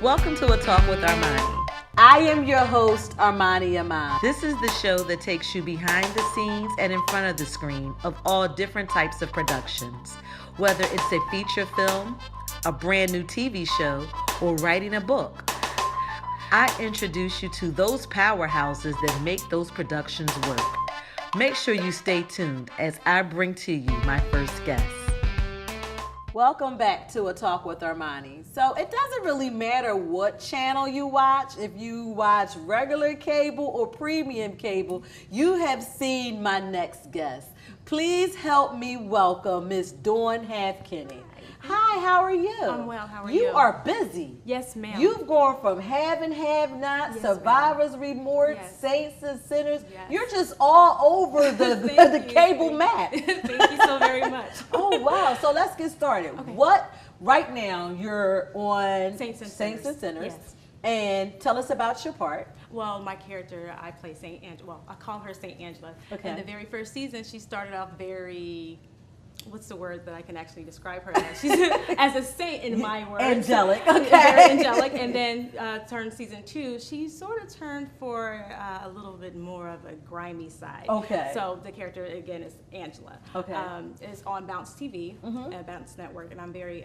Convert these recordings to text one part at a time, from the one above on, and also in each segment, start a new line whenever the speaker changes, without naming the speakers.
Welcome to A Talk with Armani.
I am your host, Armani Aman.
This is the show that takes you behind the scenes and in front of the screen of all different types of productions. Whether it's a feature film, a brand new TV show, or writing a book, I introduce you to those powerhouses that make those productions work. Make sure you stay tuned as I bring to you my first guest.
Welcome back to A Talk with Armani. So it doesn't really matter what channel you watch. If you watch regular cable or premium cable, you have seen my next guest. Please help me welcome Miss Dawn Halfkenny. Hi, how are you?
I'm well, how are you?
You are busy.
Yes, ma'am.
You've gone from have and have not,
Yes,
survivor's remorse,
Yes.
saints and sinners.
Yes.
You're just all over the cable map.
Thank you so very much.
Oh, wow. So let's get started.
Okay.
Right now, you're on
Saints and
Sinners.
Yes.
And tell us about your part.
Well, my character, I play Saint Angela. Well, I call her Saint Angela.
Okay.
In the very first season, she started off very, what's the word that I can actually describe her as? She's as a saint in my words.
Angelic, okay.
Very angelic. And then turned season 2, she sort of turned for a little bit more of a grimy side.
Okay.
So the character, again, is Angela.
Okay.
It's on Bounce TV, Bounce Network, and I'm very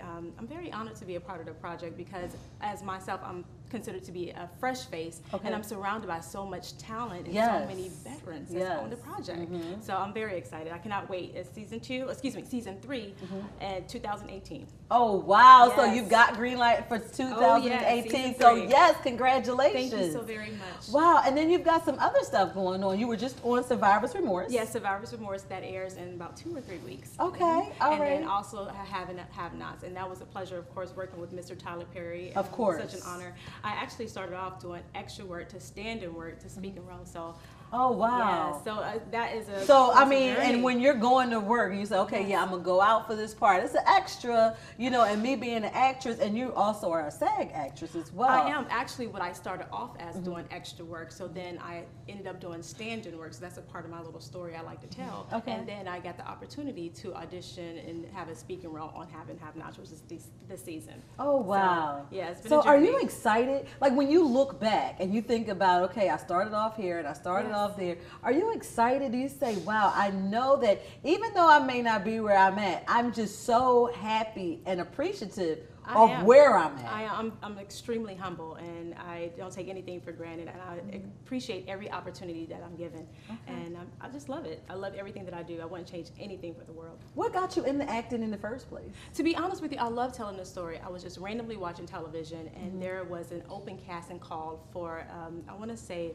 honored to be a part of the project because as myself, I'm considered to be a fresh face,
Okay.
and I'm surrounded by so much talent and
Yes.
so many veterans that's
Yes.
on the project. So I'm very excited. I cannot wait. It's season 3 in 2018.
Oh, wow. So
Yes.
you've got green light for 2018.
season
So,
3.
yes, congratulations.
Thank you so very much.
Wow. And then you've got some other stuff going on. You were just on Survivor's Remorse.
Yes, Survivor's Remorse that airs in about 2 or 3 weeks.
Okay, all
and
right.
then also Have-Nots, and that was a pleasure, of course, working with Mr. Tyler Perry.
Of course.
Such an honor. I actually started off doing extra work to stand-in work to speaking role. So
Oh, wow.
yeah, so that is a.
So, I
that's a
mean,
journey.
and when you're going to work, you say, okay, yeah, I'm going to go out for this part. It's an extra, and me being an actress, and you also are a SAG actress as well.
I am actually what I started off as doing extra work. So then I ended up doing stand-in work. So that's a part of my little story I like to tell.
Okay.
And then I got the opportunity to audition and have a speaking role on Have and Have Nots, which is this season.
Oh, wow.
So, yeah, it's been
So
a
are
journey.
you excited? Like when you look back and you think about, okay, I started off here and I started
Yes.
off there. Are you excited? Do you say, wow, I know that even though I may not be where I'm at, I'm just so happy and appreciative of where I'm at.
I'm extremely humble, and I don't take anything for granted, and I appreciate every opportunity that I'm given, and I just love it. I love everything that I do. I wouldn't change anything for the world.
What got you into acting in the first place?
To be honest with you, I love telling the story. I was just randomly watching television, and there was an open casting call for, I want to say,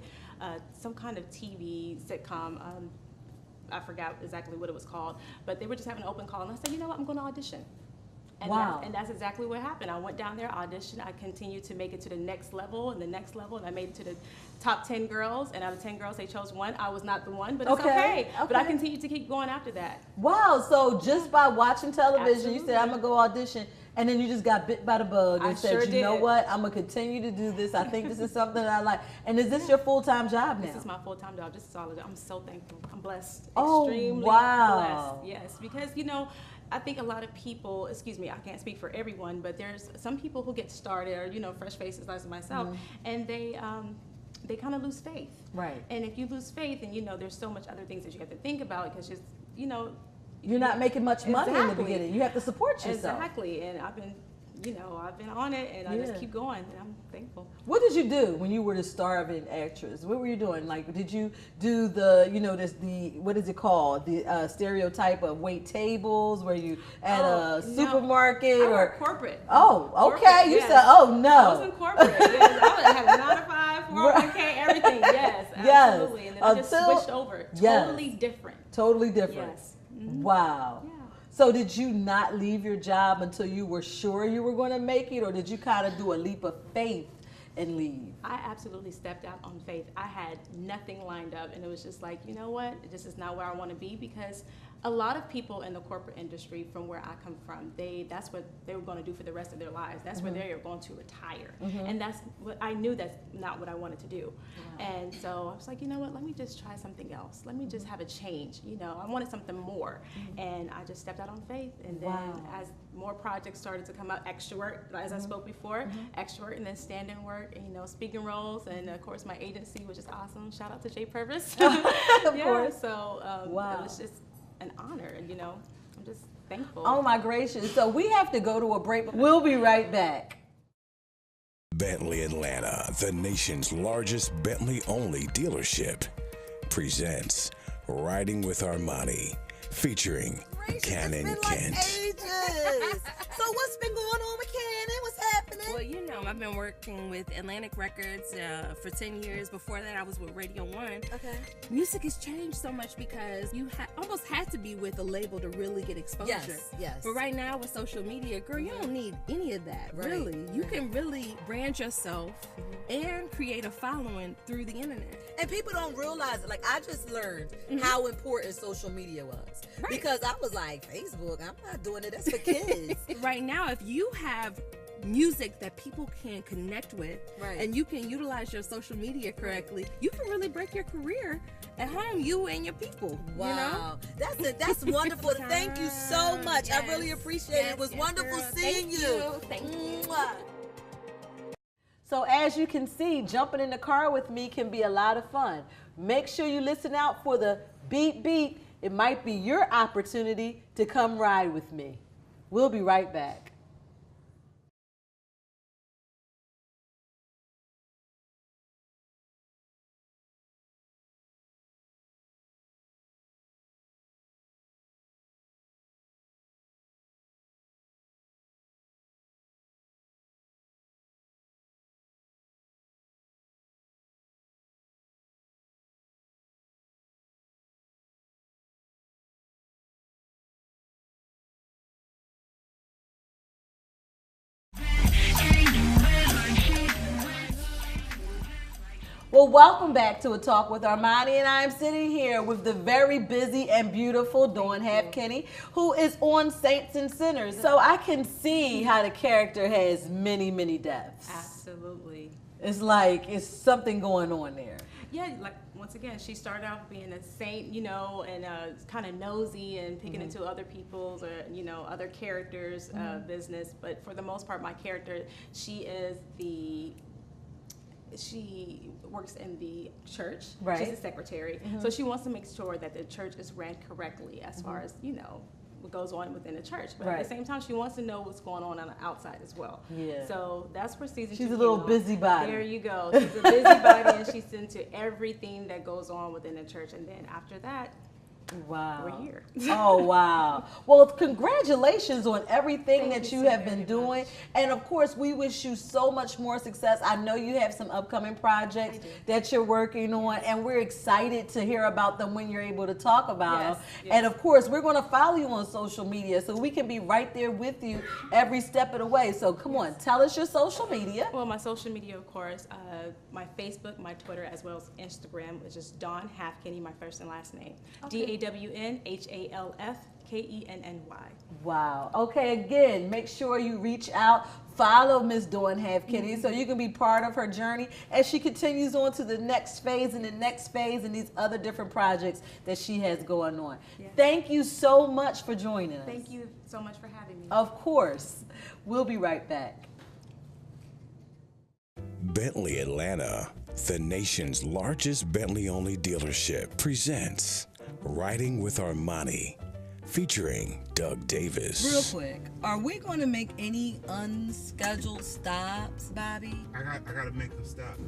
some kind of TV sitcom. I forgot exactly what it was called, but they were just having an open call, and I said, you know what, I'm going to audition. And
Wow.
that's exactly what happened. I went down there, auditioned, I continued to make it to the next level and the next level, and I made it to the top 10 girls, and out of 10 girls, they chose one. I was not the one, but it's okay. But I continued to keep going after that.
Wow, so just by watching television, you
Absolutely.
said, I'm going to go audition, and then you just got bit by the bug and
I
said,
sure
you know
did.
what, I'm going to continue to do this. I think this is something that I like. And is this your full-time job now?
This is my full-time job. This is all I do. I'm so thankful. I'm blessed.
Oh,
Extremely
wow.
blessed. Yes, because, I think a lot of people, excuse me, I can't speak for everyone, but there's some people who get started or, fresh faces like myself, and they kind of lose faith.
Right.
And if you lose faith, and there's so much other things that you have to think about because just,
You're not making much money in the
Exactly.
beginning. You have to support yourself.
Exactly. And I've been on it, and I
Yeah.
just keep going, and I'm thankful.
What did you do when you were the starving actress? What were you doing? Like, did you do the, what is it called? The stereotype of wait tables where you at a supermarket
I
or
work corporate.
Oh, okay.
Corporate,
You
yes.
said, oh no.
I was in corporate. Yes, I had a 9-to-5, 401k, everything. Yes,
Yes.
absolutely. And then I just switched over.
Yes.
Totally different.
Totally different.
Yes.
Wow.
Yeah.
So did you not leave your job until you were sure you were going to make it, or did you kind of do a leap of faith and leave?
I absolutely stepped out on faith. I had nothing lined up, and it was just like, you know what? This is not where I want to be because A lot of people in the corporate industry, from where I come from, that's what they were going to do for the rest of their lives. That's where they are going to retire. And that's what I knew, that's not what I wanted to do. And so I was like, you know what, let me just try something else. Let me just have a change. You know, I wanted something more. And I just stepped out on faith. And then as more projects started to come out, extra work, as I spoke before, extra work, and then stand-in work, and, you know, speaking roles, and of course my agency, which is awesome. Shout out to Jay Purvis.
Of course.
So it was just an honor, and, you know, I'm just thankful.
Oh my gracious. So we have to go to a break. We'll be right back.
Bentley Atlanta, the nation's largest Bentley-only dealership, presents Riding with Armani, featuring Cannon Kent.
So what's been going on with Cannon? What's happening?
Well, you know, I've been working with Atlantic Records for 10 years. Before that, I was with Radio 1.
Okay.
Music has changed so much because you almost had to be with a label to really get exposure.
Yes.
But right now with social media, girl, you don't need any of that, really. You can really brand yourself and create a following through the internet.
And people don't realize it. Like, I just learned how important social media was.
Right.
Because I was like, Facebook, I'm not doing it. That's for kids.
Right now, if you have music that people can connect with, and you can utilize your social media correctly, you can really break your career at home, you and your people.
Wow. You know? That's wonderful. Thank you so much. I really appreciate it. It was wonderful seeing you.
Thank you.
So as you can see, jumping in the car with me can be a lot of fun. Make sure you listen out for the beep beep. It might be your opportunity to come ride with me. We'll be right back. Well, welcome back to A Talk with Armani, and I'm sitting here with the very busy and beautiful Dawn Halfkenny, who is on Saints and Sinners. So I can see how the character has many, many depths.
Absolutely.
It's like it's something going on there.
Yeah, like, once again, she started out being a saint, you know, and kind of nosy and picking into other people's or, you know, other characters' business. But for the most part, my character, she works in the church.
Right.
She's a secretary. So she wants to make sure that the church is ran correctly as far as, you know, what goes on within the church. But at the same time, she wants to know what's going on the outside as well. Yeah. So that's where season 2
She's a little busybody.
There you go. She's a busybody, and she's into everything that goes on within the church. And then after that,
wow,
we're here.
Oh, wow. Well, congratulations on everything that you have been doing. And of course, we wish you so much more success. I know you have some upcoming projects that you're working on, and we're excited to hear about them when you're able to talk about them. Yes. And of course, we're going to follow you on social media so we can be right there with you every step of the way. So come on, tell us your social media.
Well, my social media, of course, my Facebook, my Twitter, as well as Instagram, which is Dawn Halfkenny, my first and last name. DAWNHALFKENNY.
Wow. Okay, again, make sure you reach out, follow Miss Dawn Halfkenny so you can be part of her journey as she continues on to the next phase and the next phase and these other different projects that she has going on. Yes. Thank you so much for joining us.
Thank you so much for having me.
Of course. We'll be right back.
Bentley Atlanta, the nation's largest Bentley-only dealership, presents Riding with Armani, featuring Doug Davis.
Real quick, are we going to make any unscheduled stops, Bobby?
I got to make them stop.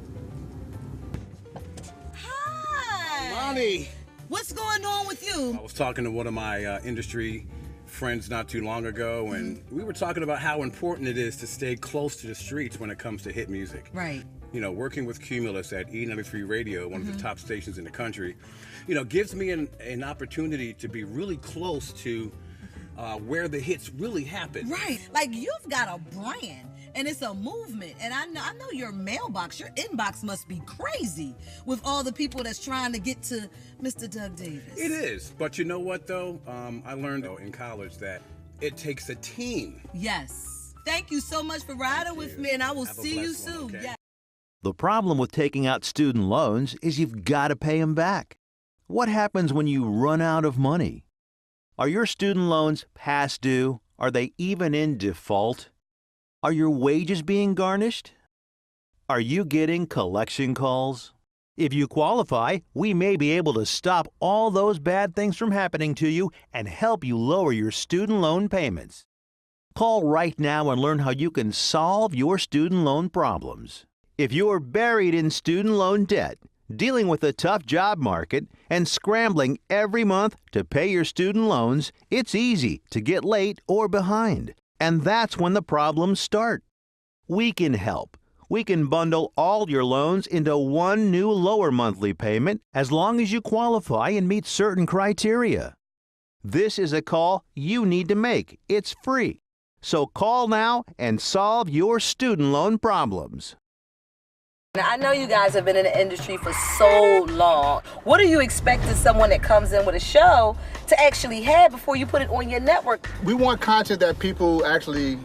Hi!
Armani!
What's going on with you?
I was talking to one of my industry friends not too long ago, and we were talking about how important it is to stay close to the streets when it comes to hit music.
Right.
You know, working with Cumulus at E93 Radio, one of the top stations in the country, you know, gives me an opportunity to be really close to where the hits really happen.
Right. Like, you've got a brand. And it's a movement. And I know your mailbox, your inbox must be crazy with all the people that's trying to get to Mr. Doug Davis.
It is. But you know what, though? I learned in college that it takes a team.
Yes. Thank you so much for riding with me, and I will
Have a
see you
blessed one,
soon.
okay?
Yeah.
The problem with taking out student loans is you've got to pay them back. What happens when you run out of money? Are your student loans past due? Are they even in default? Are your wages being garnished? Are you getting collection calls? If you qualify, we may be able to stop all those bad things from happening to you and help you lower your student loan payments. Call right now and learn how you can solve your student loan problems. If you're buried in student loan debt, dealing with a tough job market, and scrambling every month to pay your student loans, it's easy to get late or behind. And that's when the problems start. We can help. We can bundle all your loans into one new lower monthly payment as long as you qualify and meet certain criteria. This is a call you need to make. It's free. So call now and solve your student loan problems.
Now, I know you guys have been in the industry for so long. What do you expect of someone that comes in with a show to actually have before you put it on your network?
We want content that people actually,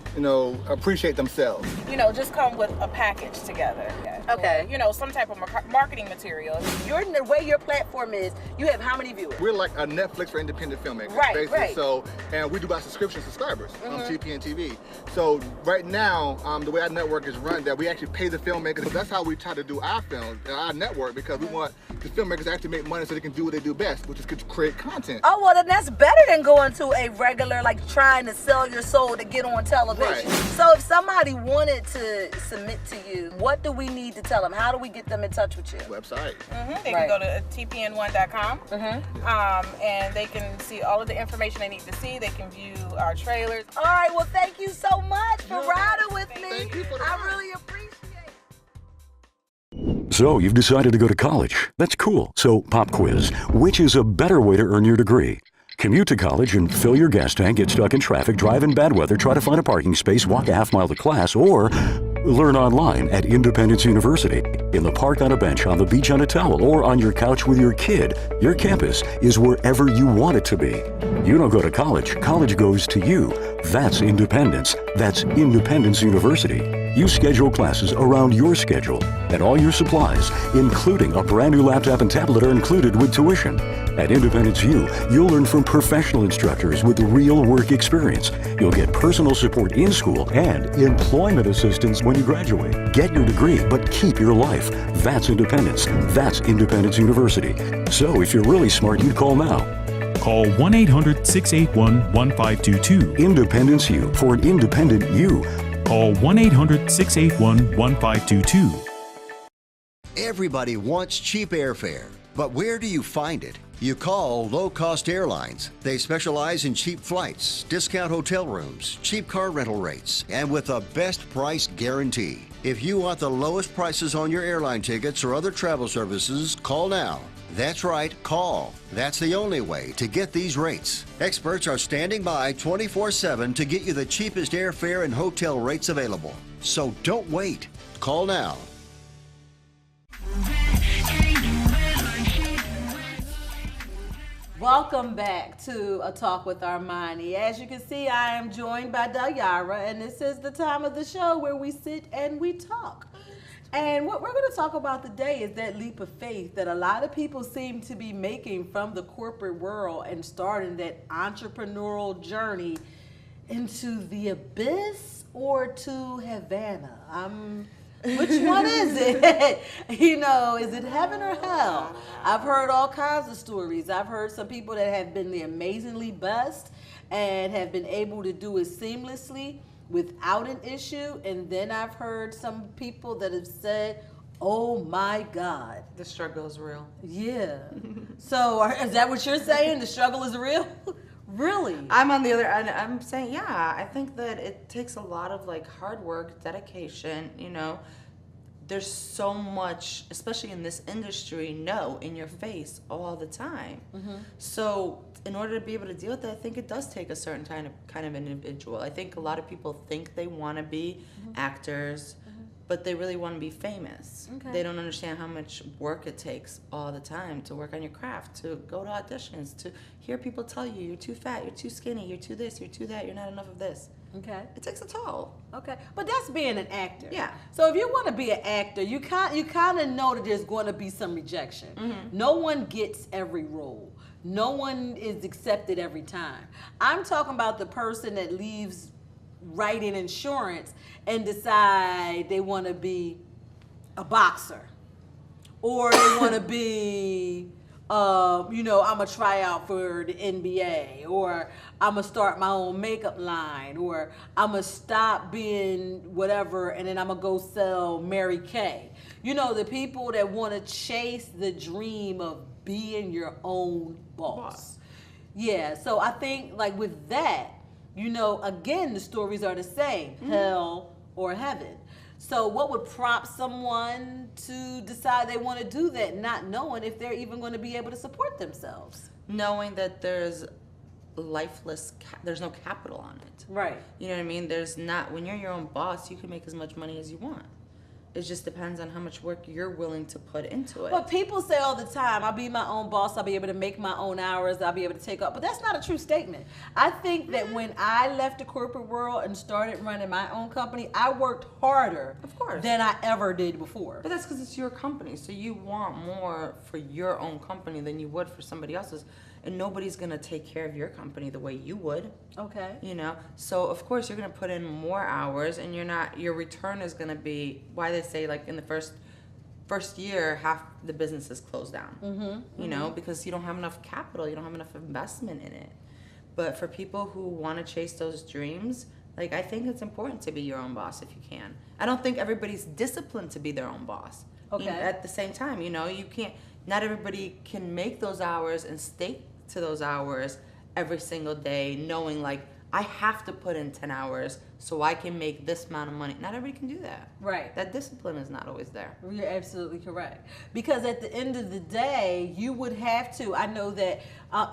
appreciate themselves.
Just come with a package together.
Okay.
Or, some type of marketing material.
The way your platform is, you have how many viewers?
We're like a Netflix for independent filmmakers.
Right,
basically.
right.
So, and we do by subscription subscribers on TPN TV. So right now, the way our network is run, that we actually pay the filmmakers. So that's how we try to do our films, our network, because we want the filmmakers to actually make money so they can do what they do best, which is to create content.
Oh, well, then that's better than going to a regular, trying to sell your soul to get on television.
Right.
So if somebody wanted to submit to you, what do we need to tell them? How do we get them in touch with you?
Website.
They can go to tpn1.com and they can see all of the information they need to see. They can view our trailers.
All right, well, thank you so much for riding with me.
Thank you for the
I
ride.
really appreciate it.
So, you've decided to go to college. That's cool. So, pop quiz. Which is a better way to earn your degree? Commute to college and fill your gas tank, get stuck in traffic, drive in bad weather, try to find a parking space, walk a half mile to class, or learn online at Independence University. In the park on a bench, on the beach on a towel, or on your couch with your kid, your campus is wherever you want it to be. You don't go to college. College goes to you. That's independence. That's Independence University. You schedule classes around your schedule, and all your supplies, including a brand new laptop and tablet, are included with tuition. At Independence U, you'll learn from professional instructors with real work experience. You'll get personal support in school and employment assistance when you graduate. Get your degree, but keep your life. That's independence. That's Independence University. So if you're really smart, you'd call now.
Call 1-800-681-1522.
Independence U for an independent you.
Call 1-800-681-1522.
Everybody wants cheap airfare, but where do you find it? You call Low Cost Airlines. They specialize in cheap flights, discount hotel rooms, cheap car rental rates, and with a best price guarantee. If you want the lowest prices on your airline tickets or other travel services, call now. That's right, call. That's the only way to get these rates. Experts are standing by 24/7 to get you the cheapest airfare and hotel rates available. So don't wait. Call now.
Welcome back to A Talk with Armani. As you can see, I am joined by Dayara, and this is the time of the show where we sit and we talk. And what we're going to talk about today is that leap of faith that a lot of people seem to be making from the corporate world and starting that entrepreneurial journey into the abyss or to Havana. Which one is it? Is it heaven or hell? I've heard all kinds of stories. I've heard some people that have been amazingly blessed and have been able to do it seamlessly without an issue. And then I've heard some people that have said, oh my God.
The struggle is real.
Yeah. So is that what you're saying? The struggle is real? Really?
I'm on the other end. I'm saying, yeah, I think that it takes a lot of hard work, dedication,
there's so much, especially in this industry, no, in your face all the time. So in order to be able to deal with that, I think it does take a certain kind of individual. I think a lot of people think they want to be actors, but they really want to be famous. They don't understand how much work it takes all the time to work on your craft, to go to auditions, to hear people tell you you're too fat, you're too skinny, you're too this, you're too that, you're not enough of this. It takes a toll.
But that's being an actor.
Yeah.
So if you want to be an actor, you kind of know that there's going to be some rejection. No one gets every role. No one is accepted every time. I'm talking about the person that leaves writing insurance and decide they want to be a boxer, or they want to be I'm gonna try out for the NBA, or I'm gonna start my own makeup line, or I'm gonna stop being whatever and then I'm gonna go sell Mary Kay. The people that want to chase the dream of being your own boss. Yeah, so I think like with that, again, the stories are the same, hell or heaven. So what would prompt someone to decide they want to do that, not knowing if they're even going to be able to support themselves?
Knowing that there's there's no capital on it.
Right.
You know what I mean? There's not, when you're your own boss, you can make as much money as you want. It just depends on how much work you're willing to put into it.
But people say all the time, I'll be my own boss, I'll be able to make my own hours, I'll be able to take off. But that's not a true statement. I think that when I left the corporate world and started running my own company, I worked harder than I ever did before.
But that's because it's your company. So you want more for your own company than you would for somebody else's. And nobody's going to take care of your company the way you would.
Okay.
So of course you're going to put in more hours, and your return is going to be, why they say like in the first year, half the business is closed down. Because you don't have enough capital, you don't have enough investment in it. But for people who want to chase those dreams, like I think it's important to be your own boss if you can. I don't think everybody's disciplined to be their own boss. At the same time, you can't, not everybody can make those hours and stay to those hours every single day, knowing like I have to put in 10 hours so I can make this amount of money. Not everybody can do that.
Right.
That discipline is not always there.
You're absolutely correct. Because at the end of the day, you would have to, I know that,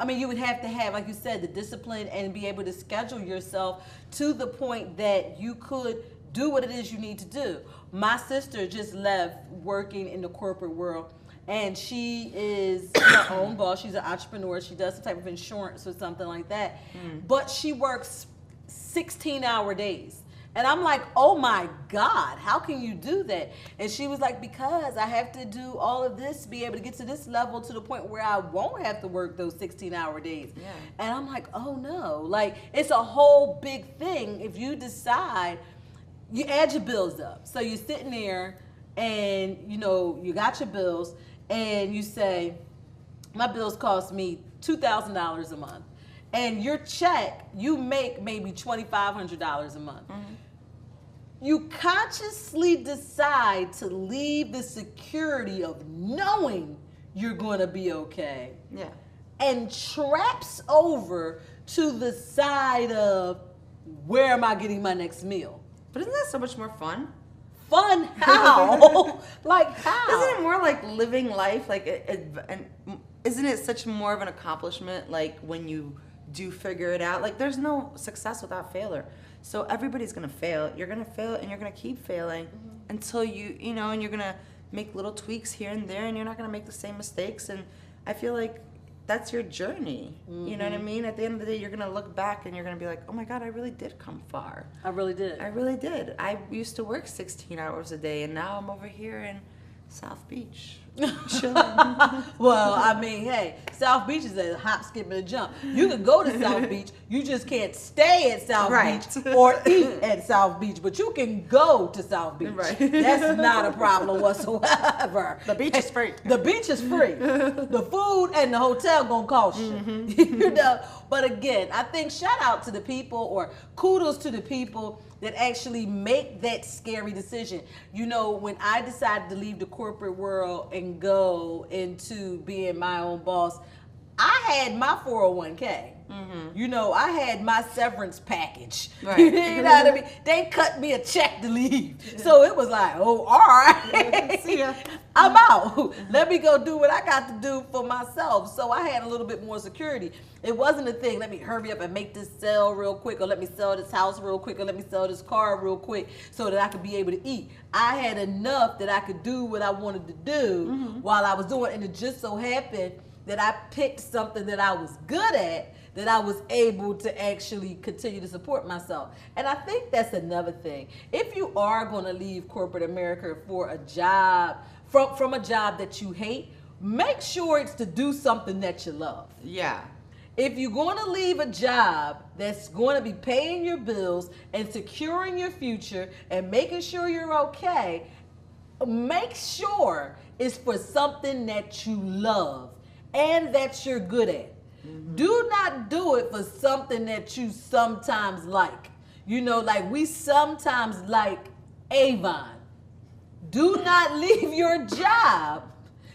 you would have to have, like you said, the discipline and be able to schedule yourself to the point that you could do what it is you need to do. My sister just left working in the corporate world, and she is her own boss. She's an entrepreneur. She does some type of insurance or something like that. But she works 16-hour days. And I'm like, oh my God, how can you do that? And she was like, because I have to do all of this, be able to get to this level to the point where I won't have to work those 16-hour days. Yeah. And I'm like, oh no. Like, it's a whole big thing if you decide, you add your bills up. So you're sitting there and, you got your bills, and you say, my bills cost me $2,000 a month. And your check, you make maybe $2,500 a month. You consciously decide to leave the security of knowing you're going to be okay. Yeah. And traps over to the side of, where am I getting my next meal?
But isn't that so much more fun?
Fun how? Like how?
Isn't it more like living life? And isn't it such more of an accomplishment? Like when you do figure it out. Like there's no success without failure. So everybody's gonna fail. You're gonna fail, and you're gonna keep failing until and you're gonna make little tweaks here and there, and you're not gonna make the same mistakes. And I feel like that's your journey. You know what I mean? At the end of the day, you're gonna look back and you're gonna be like, oh my God, I really did come far.
I really did.
I really did. I used to work 16 hours a day, and now I'm over here in South Beach. Chilling.
Well, I mean, hey, South Beach is a hop, skip, and a jump. You can go to South Beach, you just can't stay at South Beach or eat at South Beach, but you can go to South Beach. Right. That's not a problem whatsoever.
The beach is free.
The beach is free. The food and the hotel gonna cost you. But again, I think shout out to the people, or kudos to the people that actually make that scary decision. When I decided to leave the corporate world and go into being my own boss, I had my 401k. You know, I had my severance package.
Right.
You know what I mean? They cut me a check to leave. So it was like, oh, all right.
See ya.
I'm out. Let me go do what I got to do for myself. So I had a little bit more security. It wasn't a thing, let me hurry up and make this sale real quick, or let me sell this house real quick, or let me sell this car real quick so that I could be able to eat. I had enough that I could do what I wanted to do while I was doing it. And it just so happened that I picked something that I was good at, that I was able to actually continue to support myself. And I think that's another thing. If you are going to leave corporate America for a job, from a job that you hate, make sure it's to do something that you love.
Yeah.
If you're going to leave a job that's going to be paying your bills and securing your future and making sure you're okay, make sure it's for something that you love and that you're good at. Do not do it for something that you sometimes like. You know, like we sometimes like Avon. Do not leave your job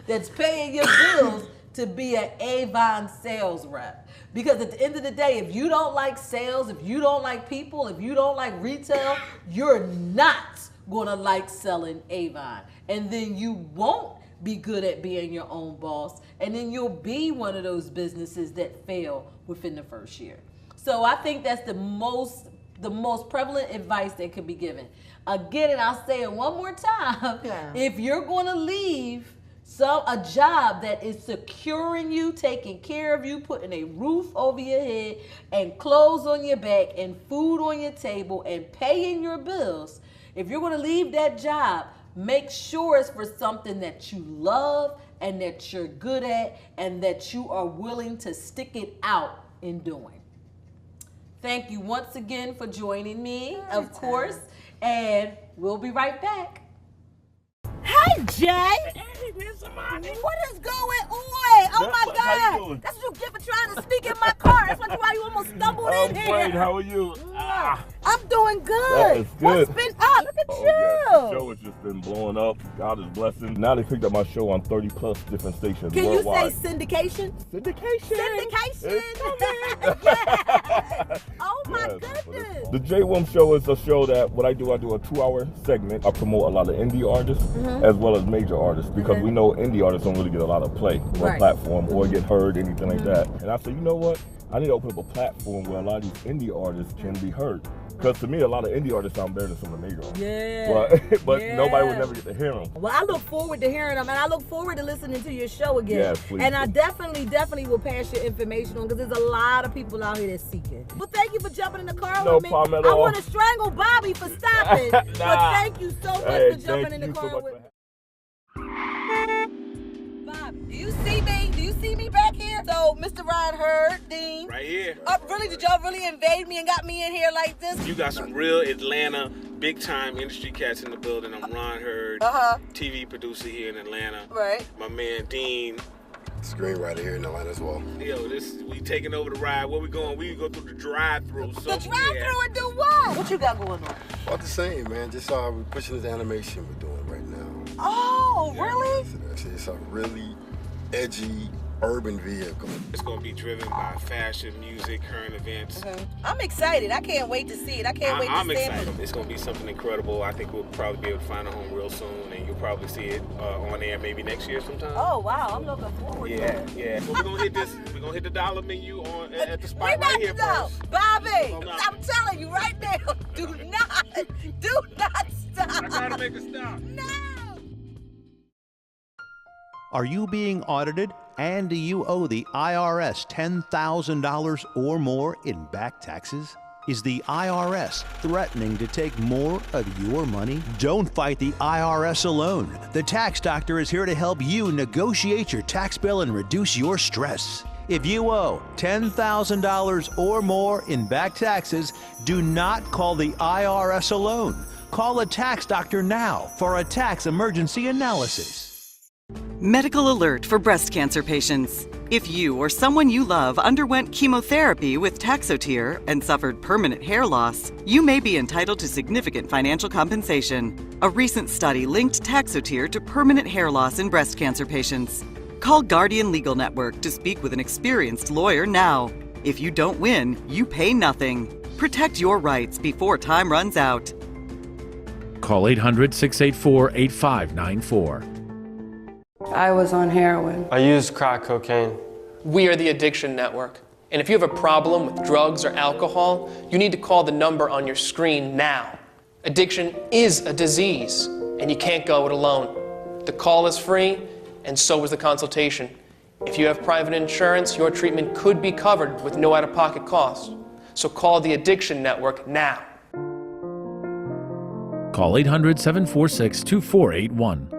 that's paying your bills to be an Avon sales rep. Because at the end of the day, if you don't like sales, if you don't like people, if you don't like retail, you're not gonna like selling Avon. And then you won't be good at being your own boss, and then you'll be one of those businesses that fail within the first year. So I think that's the most prevalent advice that could be given. Again, and I'll say it one more time, if you're gonna leave a job that is securing you, taking care of you, putting a roof over your head and clothes on your back and food on your table and paying your bills, if you're gonna leave that job, make sure it's for something that you love and that you're good at and that you are willing to stick it out in doing. Thank you once again for joining me, of course, and we'll be right back.
Hey, Jay.
Hey, Miss Amani.
What is going on? Oh, my God. That's what you get for trying to sneak in my car. That's why you almost stumbled in here.
I'm great. How are you?
I'm doing good.
That is good.
What's been up? Look at you.
Yeah. The show has just been blowing up. God is blessing. Now they picked up my show on 30 plus different stations worldwide.
Can you say syndication?
Syndication.
Yeah. Oh, my goodness.
The J. Wim Show is a show that what I do a 2-hour segment. I promote a lot of indie artists as well as major artists because we know indie artists don't really get a lot of play or platform or get heard, anything like that. And I said, you know what? I need to open up a platform where a lot of these indie artists can be heard. Because to me, a lot of indie artists sound better than some of the major artists.
Yeah.
But nobody would never get to hear them.
Well, I look forward to hearing them, and I look forward to listening to your show again.
Yes, please.
And I definitely will pass your information on because there's a lot of people out here that's seeking. Well, thank you for jumping in the car with me.
No problem at all.
I want to strangle Bobby for stopping, but thank you so much for jumping in the car with me. Bobby, do you see me? Do you see me back here? So, Mr. Ryan Hurd, Dean.
Right here.
Really? Did y'all really invade me and got me in here like this?
You got some real Atlanta, big-time industry cats in the building. I'm Ron Hurd, TV producer here in Atlanta.
Right.
My man, Dean.
Screenwriter here in Atlanta as well.
Yo, we taking over the ride. Where we going? We go through the drive-through.
The drive-through and do what? What you got going on?
About the same, man. Just we're pushing this animation we're doing right now.
Oh, really?
It's a really edgy urban vehicle.
It's going to be driven by fashion, music, current events.
I'm excited. I can't wait to see it. I can't wait to see it.
I'm excited. It's going to be something incredible. I think we'll probably be able to find a home real soon, and you'll probably see it on air maybe next year sometime.
Oh, wow. I'm looking forward to it.
Yeah. Well, we're going to hit this. We're going to hit the dollar menu at the spot right here first.
Bobby, I'm telling you right now, do not stop.
I got to make a stop.
No.
Are you being audited? And do you owe the IRS $10,000 or more in back taxes? Is the IRS threatening to take more of your money? Don't fight the IRS alone. The Tax Doctor is here to help you negotiate your tax bill and reduce your stress. If you owe $10,000 or more in back taxes, do not call the IRS alone. Call a Tax Doctor now for a tax emergency analysis.
Medical alert for breast cancer patients. If you or someone you love underwent chemotherapy with Taxotere and suffered permanent hair loss, you may be entitled to significant financial compensation. A recent study linked Taxotere to permanent hair loss in breast cancer patients. Call Guardian Legal Network to speak with an experienced lawyer now. If you don't win, you pay nothing. Protect your rights before time runs out.
Call 800-684-8594.
I was on heroin.
I used crack cocaine.
We are the Addiction Network. And if you have a problem with drugs or alcohol, you need to call the number on your screen now. Addiction is a disease, and you can't go it alone. The call is free, and so is the consultation. If you have private insurance, your treatment could be covered with no out-of-pocket cost. So call the Addiction Network now.
Call 800-746-2481.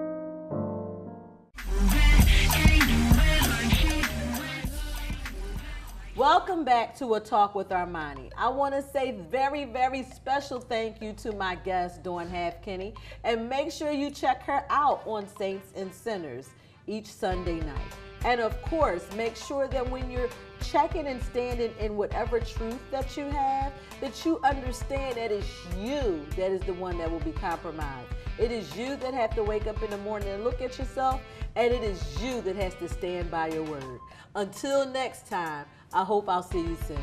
Welcome back to A Talk with Armani. I want to say very, very special thank you to my guest, Dawn Halfkenny, and make sure you check her out on Saints and Sinners each Sunday night. And of course, make sure that when you're checking and standing in whatever truth that you have, that you understand that it's you that is the one that will be compromised. It is you that have to wake up in the morning and look at yourself, and it is you that has to stand by your word. Until next time, I hope I'll see you soon.